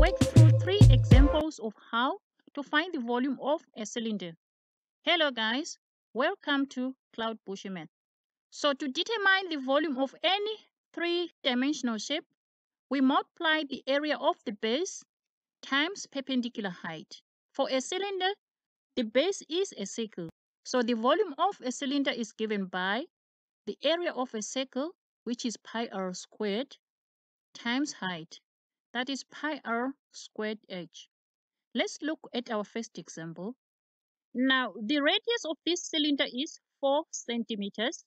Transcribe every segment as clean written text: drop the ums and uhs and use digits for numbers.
work through 3 examples of how to find the volume of a cylinder. Hello guys, welcome to Cloud Bushy Math. So to determine the volume of any 3-dimensional shape, we multiply the area of the base times perpendicular height. For a cylinder, the base is a circle. So the volume of a cylinder is given by the area of a circle, which is pi r squared, times height, that is pi r squared h. Let's look at our first example. Now, the radius of this cylinder is 4 centimeters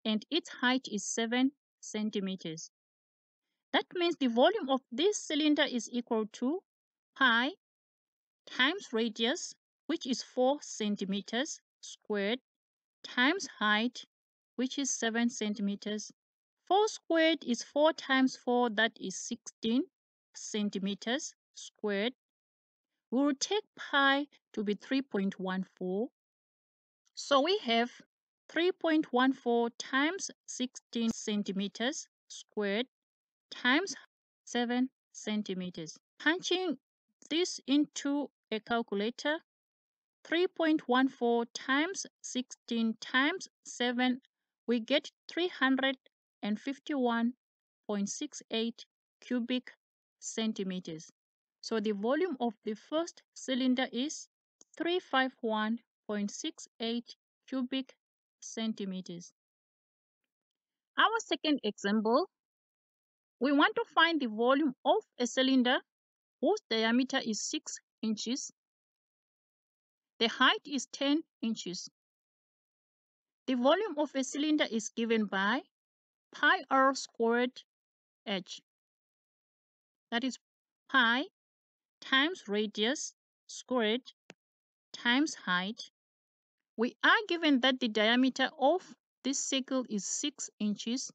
and its height is 7 centimeters. That means the volume of this cylinder is equal to pi times radius, which is 4 centimeters squared, times height, which is 7 centimeters. 4 squared is 4 times 4, that is 16 centimeters squared. We will take pi to be 3.14. So we have 3.14 times 16 centimeters squared times 7 centimeters. Punching this into a calculator, 3.14 times 16 times 7, we get 351.68 cubic centimeters. So the volume of the first cylinder is 351.68 cubic centimeters. Our second example, we want to find the volume of a cylinder whose diameter is 6 inches. The height is 10 inches. The volume of a cylinder is given by pi r squared h. That is pi times radius squared times height. We are given that the diameter of this circle is 6 inches.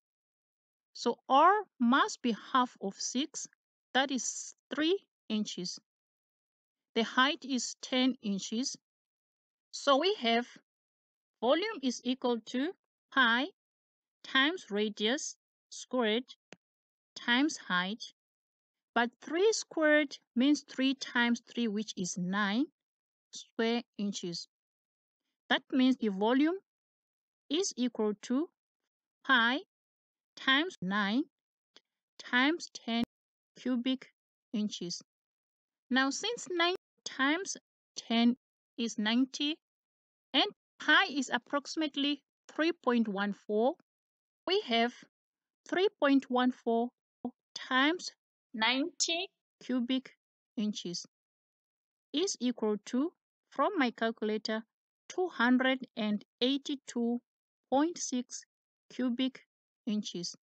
So r must be half of 6, that is 3 inches. The height is 10 inches. So we have volume is equal to pi times radius squared times height. But 3 squared means 3 times 3, which is 9 square inches. That means the volume is equal to pi times 9 times 10 cubic inches. Now, since 9 times 10 is 90 and pi is approximately 3.14, we have 3.14 times 90 cubic inches is equal to, from my calculator, 282.6 cubic inches.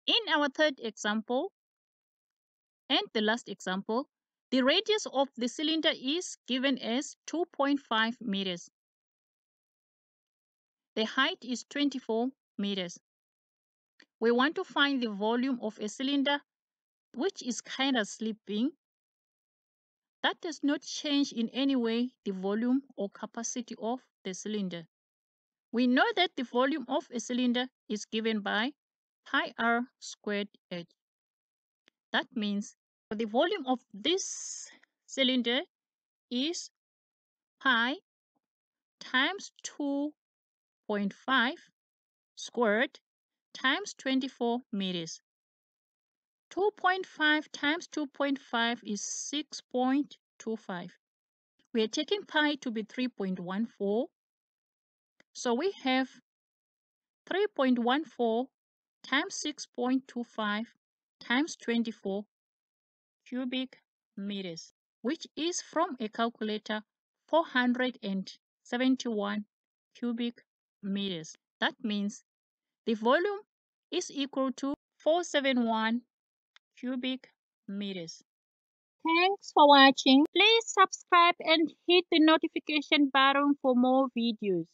In our third example and the last example, the radius of the cylinder is given as 2.5 meters. The height is 24 meters. We want to find the volume of a cylinder which is kind of slipping. That does not change in any way the volume or capacity of the cylinder. We know that the volume of a cylinder is given by pi r squared h. That means the volume of this cylinder is pi times 2.5 squared times 24 meters. 2.5 times 2.5 is 6.25. We are taking pi to be 3.14. So we have 3.14 times 6.25 times 24 cubic meters, which is, from a calculator, 471 cubic meters. That means the volume is equal to 471 cubic meters. Thanks for watching. Please subscribe and hit the notification button for more videos.